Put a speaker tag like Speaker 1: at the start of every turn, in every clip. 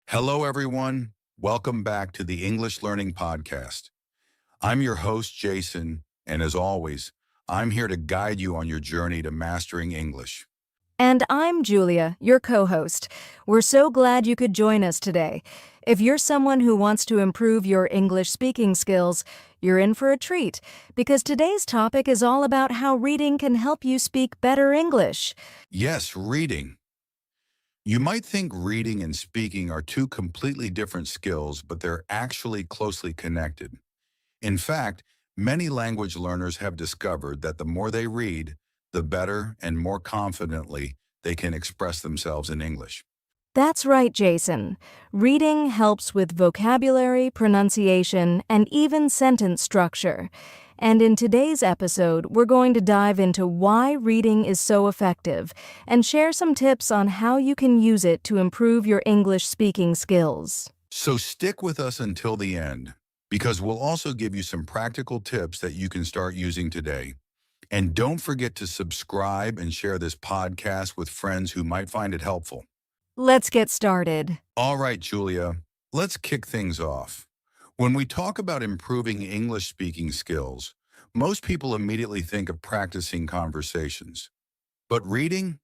Speaker 1: Hello, everyone. Welcome back to the English Learning Podcast. I'm your host, Jason, and as always, I'm here to guide you on your journey to mastering English.
Speaker 2: And I'm Julia, your co-host. We're so glad you could join us today. If you're someone who wants to improve your English speaking skills, you're in for a treat, because today's topic is all about how reading can help you speak better English.
Speaker 1: Yes, reading. You might think reading and speaking are two completely different skills, but they're actually closely connected. In fact, many language learners have discovered that the more they read, the better and more confidently they can express themselves in English.
Speaker 2: That's right, Jason. Reading helps with vocabulary, pronunciation, and even sentence structure. And in today's episode, we're going to dive into why reading is so effective and share some tips on how you can use it to improve your English speaking skills.
Speaker 1: So stick with us until the end, because we'll also give you some practical tips that you can start using today. And don't forget to subscribe and share this podcast with friends who might find it helpful.
Speaker 2: Let's get started.
Speaker 1: All right, Julia, let's kick things off. When we talk about improving English speaking skills, most people immediately think of practicing conversations. But reading?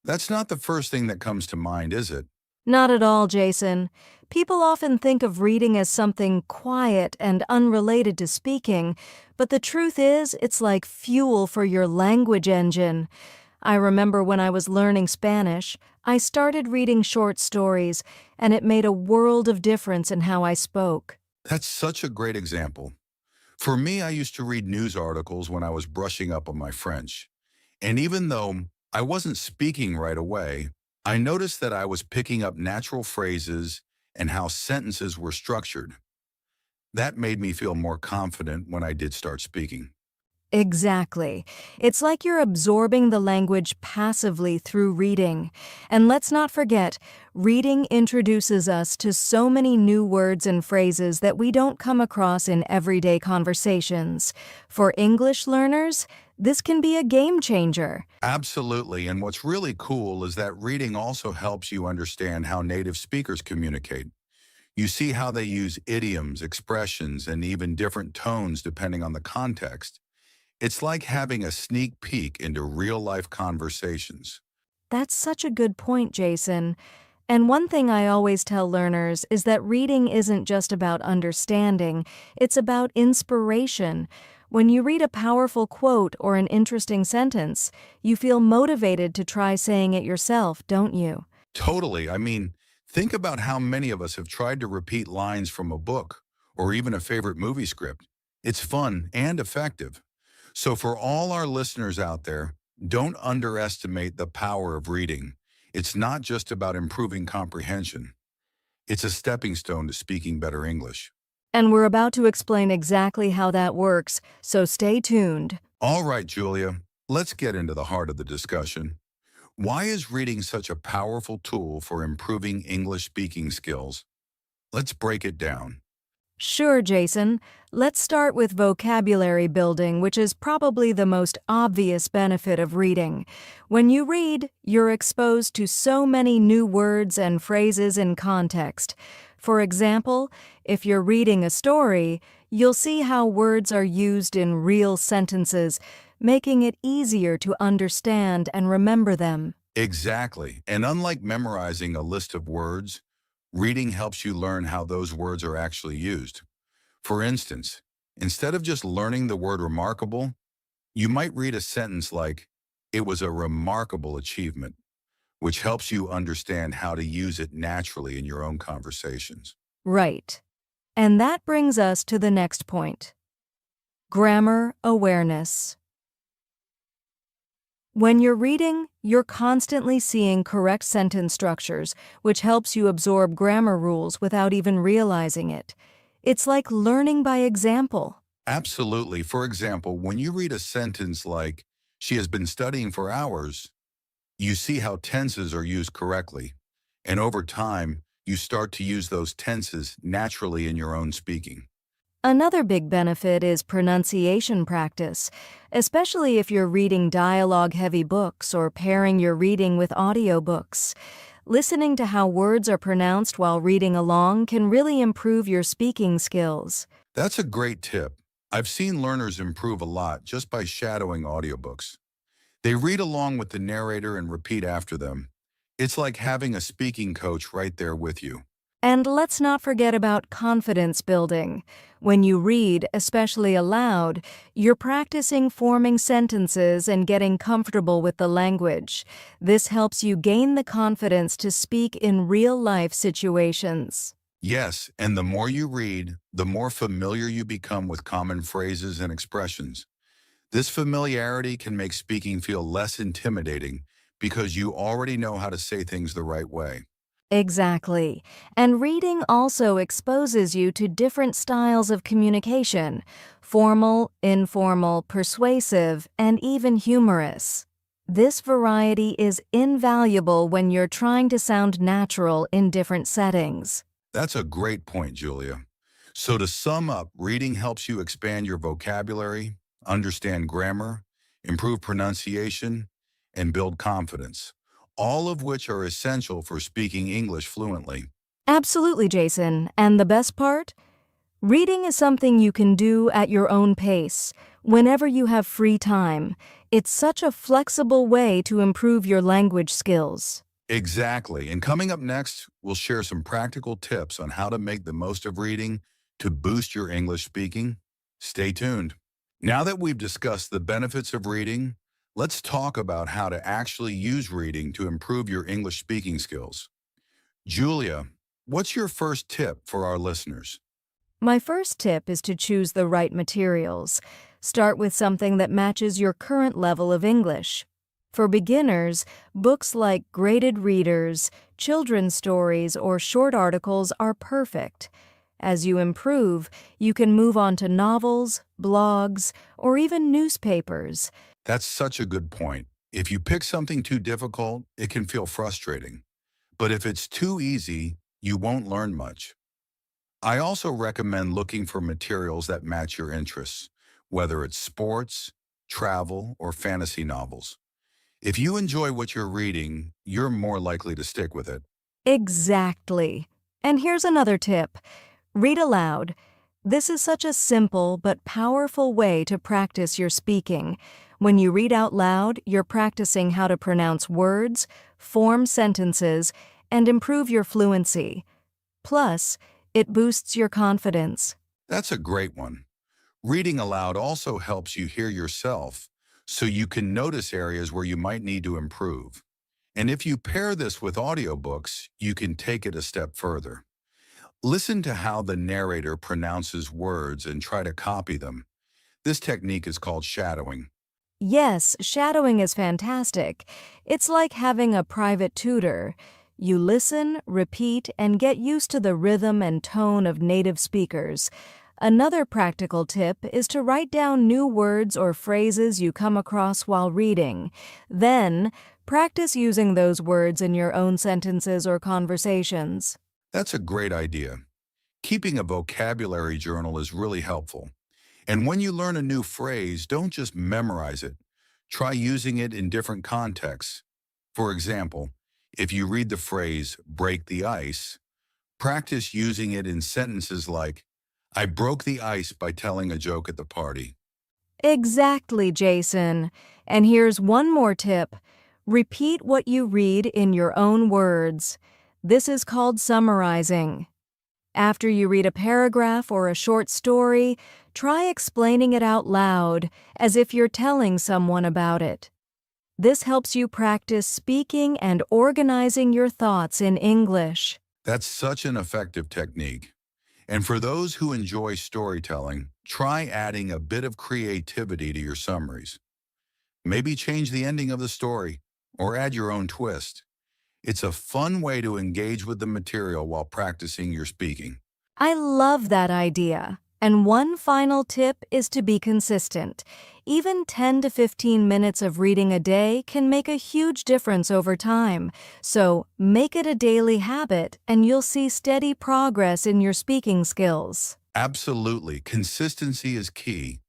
Speaker 1: That's not the first thing that comes to mind, is it?
Speaker 2: Not at all, Jason. People often think of reading as something quiet and unrelated to speaking, but the truth is, it's like fuel for your language engine. I remember when I was learning Spanish, I started reading short stories, and it made a world of difference in how I spoke.
Speaker 1: That's such a great example. For me, I used to read news articles when I was brushing up on my French. And even though I wasn't speaking right away, I noticed that I was picking up natural phrases and how sentences were structured. That made me feel more confident when I did start speaking.
Speaker 2: Exactly. It's like you're absorbing the language passively through reading. And let's not forget, reading introduces us to so many new words and phrases that we don't come across in everyday conversations. For English learners, this can be a game changer.
Speaker 1: Absolutely, and what's really cool is that reading also helps you understand how native speakers communicate. You see how they use idioms, expressions, and even different tones depending on the context. It's like having a sneak peek into real-life conversations.
Speaker 2: That's such a good point, Jason. And one thing I always tell learners is that reading isn't just about understanding, it's about inspiration. When you read a powerful quote or an interesting sentence, you feel motivated to try saying it yourself, don't you?
Speaker 1: Totally. I mean, think about how many of us have tried to repeat lines from a book or even a favorite movie script. It's fun and effective. So for all our listeners out there, don't underestimate the power of reading. It's not just about improving comprehension. It's a stepping stone to speaking better English.
Speaker 2: And we're about to explain exactly how that works, so stay tuned.
Speaker 1: All right, Julia, let's get into the heart of the discussion. Why is reading such a powerful tool for improving English speaking skills? Let's break it down.
Speaker 2: Sure, Jason. Let's start with vocabulary building, which is probably the most obvious benefit of reading. When you read, you're exposed to so many new words and phrases in context. For example, if you're reading a story, you'll see how words are used in real sentences, making it easier to understand and remember them.
Speaker 1: Exactly. And unlike memorizing a list of words, reading helps you learn how those words are actually used. For instance, instead of just learning the word remarkable, you might read a sentence like, "It was a remarkable achievement," which helps you understand how to use it naturally in your own conversations.
Speaker 2: Right. And that brings us to the next point. Grammar awareness. When you're reading, you're constantly seeing correct sentence structures, which helps you absorb grammar rules without even realizing it. It's like learning by example.
Speaker 1: Absolutely. For example, when you read a sentence like, "She has been studying for hours," you see how tenses are used correctly. And over time, you start to use those tenses naturally in your own speaking.
Speaker 2: Another big benefit is pronunciation practice, especially if you're reading dialogue-heavy books or pairing your reading with audiobooks. Listening to how words are pronounced while reading along can really improve your speaking skills.
Speaker 1: That's a great tip. I've seen learners improve a lot just by shadowing audiobooks. They read along with the narrator and repeat after them. It's like having a speaking coach right there with you.
Speaker 2: And let's not forget about confidence building. When you read, especially aloud, you're practicing forming sentences and getting comfortable with the language. This helps you gain the confidence to speak in real-life situations.
Speaker 1: Yes, and the more you read, the more familiar you become with common phrases and expressions. This familiarity can make speaking feel less intimidating because you already know how to say things the right way.
Speaker 2: Exactly. And reading also exposes you to different styles of communication: formal, informal, persuasive, and even humorous. This variety is invaluable when you're trying to sound natural in different settings.
Speaker 1: That's a great point, Julia. So to sum up, reading helps you expand your vocabulary, understand grammar, improve pronunciation, and build confidence, all of which are essential for speaking English fluently.
Speaker 2: Absolutely, Jason. And the best part? Reading is something you can do at your own pace, whenever you have free time. It's such a flexible way to improve your language skills.
Speaker 1: Exactly. And coming up next, we'll share some practical tips on how to make the most of reading to boost your English speaking. Stay tuned. Now that we've discussed the benefits of reading, let's talk about how to actually use reading to improve your English speaking skills. Julia, what's your first tip for our listeners?
Speaker 2: My first tip is to choose the right materials. Start with something that matches your current level of English. For beginners, books like graded readers, children's stories, or short articles are perfect. As you improve, you can move on to novels, blogs, or even newspapers.
Speaker 1: That's such a good point. If you pick something too difficult, it can feel frustrating. But if it's too easy, you won't learn much. I also recommend looking for materials that match your interests, whether it's sports, travel, or fantasy novels. If you enjoy what you're reading, you're more likely to stick with it.
Speaker 2: Exactly. And here's another tip. Read aloud. This is such a simple but powerful way to practice your speaking. When you read out loud, you're practicing how to pronounce words, form sentences, and improve your fluency. Plus, it boosts your confidence.
Speaker 1: That's a great one. Reading aloud also helps you hear yourself, so you can notice areas where you might need to improve. And if you pair this with audiobooks, you can take it a step further. Listen to how the narrator pronounces words and try to copy them. This technique is called shadowing.
Speaker 2: Yes, shadowing is fantastic. It's like having a private tutor. You listen, repeat, and get used to the rhythm and tone of native speakers. Another practical tip is to write down new words or phrases you come across while reading. Then, practice using those words in your own sentences or conversations.
Speaker 1: That's a great idea. Keeping a vocabulary journal is really helpful. And when you learn a new phrase, don't just memorize it. Try using it in different contexts. For example, if you read the phrase, break the ice, practice using it in sentences like, I broke the ice by telling a joke at the party.
Speaker 2: Exactly, Jason. And here's one more tip. Repeat what you read in your own words. This is called summarizing. After you read a paragraph or a short story, try explaining it out loud, as if you're telling someone about it. This helps you practice speaking and organizing your thoughts in English.
Speaker 1: That's such an effective technique. And for those who enjoy storytelling, try adding a bit of creativity to your summaries. Maybe change the ending of the story or add your own twist. It's a fun way to engage with the material while practicing your speaking.
Speaker 2: I love that idea. And one final tip is to be consistent. Even 10 to 15 minutes of reading a day can make a huge difference over time. So make it a daily habit and you'll see steady progress in your speaking skills.
Speaker 1: Absolutely. Consistency is key.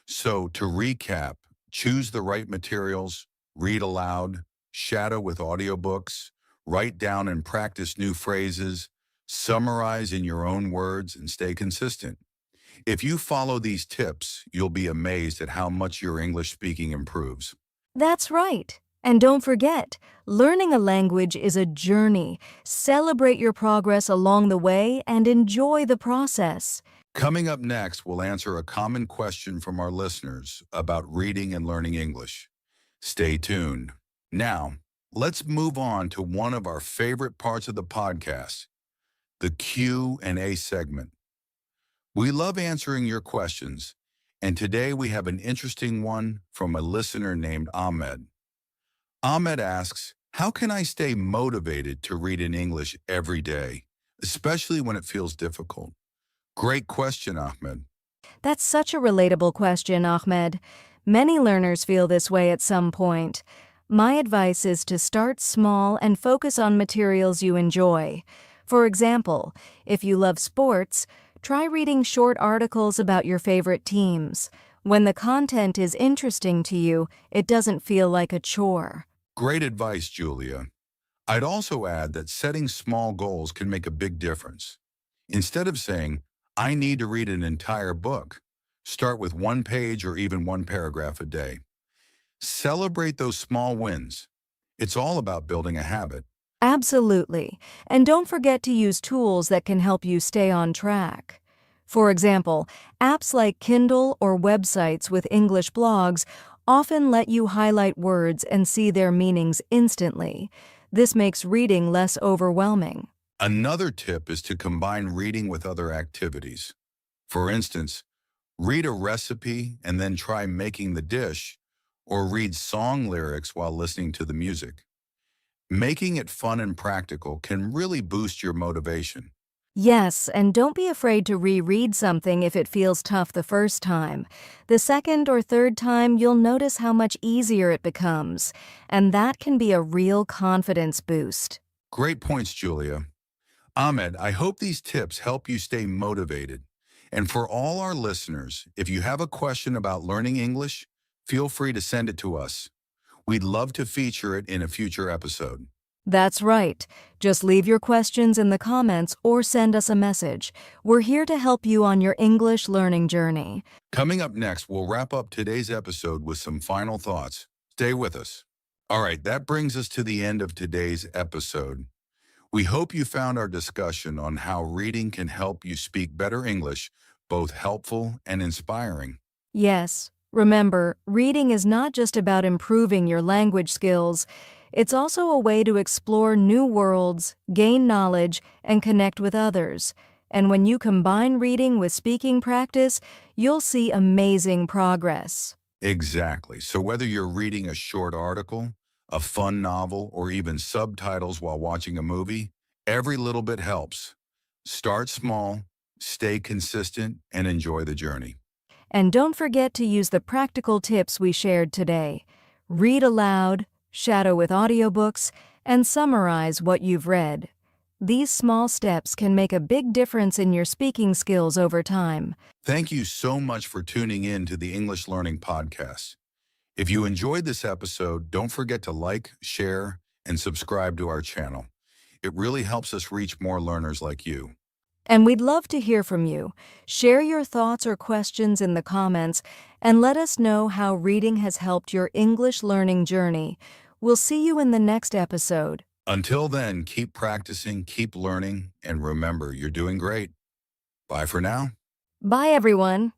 Speaker 1: So to recap, choose the right materials, read aloud, shadow with audiobooks, write down and practice new phrases, summarize in your own words, and stay consistent. If you follow these tips, you'll be amazed at how much your English speaking improves.
Speaker 2: That's right. And don't forget, learning a language is a journey. Celebrate your progress along the way and enjoy the process.
Speaker 1: Coming up next, we'll answer a common question from our listeners about reading and learning English. Stay tuned. Now, let's move on to one of our favorite parts of the podcast, the Q&A segment. We love answering your questions, and today we have an interesting one from a listener named Ahmed. Ahmed asks, how can I stay motivated to read in English every day, especially when it feels difficult? Great question, Ahmed.
Speaker 2: That's such a relatable question, Ahmed. Many learners feel this way at some point. My advice is to start small and focus on materials you enjoy. For example, if you love sports, try reading short articles about your favorite teams. When the content is interesting to you, it doesn't feel like a chore.
Speaker 1: Great advice, Julia. I'd also add that setting small goals can make a big difference. Instead of saying, I need to read an entire book, start with one page or even one paragraph a day. Celebrate those small wins. It's all about building a habit.
Speaker 2: Absolutely. And don't forget to use tools that can help you stay on track. For example, apps like Kindle or websites with English blogs often let you highlight words and see their meanings instantly. This makes reading less overwhelming.
Speaker 1: Another tip is to combine reading with other activities. For instance, read a recipe and then try making the dish, or read song lyrics while listening to the music. Making it fun and practical can really boost your motivation.
Speaker 2: Yes, and don't be afraid to reread something if it feels tough the first time. The second or third time, you'll notice how much easier it becomes, and that can be a real confidence boost.
Speaker 1: Great points, Julia. Ahmed, I hope these tips help you stay motivated. And for all our listeners, if you have a question about learning English, feel free to send it to us. We'd love to feature it in a future episode.
Speaker 2: That's right. Just leave your questions in the comments or send us a message. We're here to help you on your English learning journey.
Speaker 1: Coming up next, we'll wrap up today's episode with some final thoughts. Stay with us. All right, that brings us to the end of today's episode. We hope you found our discussion on how reading can help you speak better English both helpful and inspiring.
Speaker 2: Yes, remember, reading is not just about improving your language skills. It's also a way to explore new worlds, gain knowledge, and connect with others. And when you combine reading with speaking practice, you'll see amazing progress.
Speaker 1: Exactly. So whether you're reading a short article, a fun novel, or even subtitles while watching a movie, every little bit helps. Start small, stay consistent, and enjoy the journey.
Speaker 2: And don't forget to use the practical tips we shared today. Read aloud, shadow with audiobooks, and summarize what you've read. These small steps can make a big difference in your speaking skills over time.
Speaker 1: Thank you so much for tuning in to the English Learning Podcast. If you enjoyed this episode, don't forget to like, share, and subscribe to our channel. It really helps us reach more learners like you.
Speaker 2: And we'd love to hear from you. Share your thoughts or questions in the comments and let us know how reading has helped your English learning journey. We'll see you in the next episode.
Speaker 1: Until then, keep practicing, keep learning, and remember, you're doing great. Bye for now.
Speaker 2: Bye, everyone.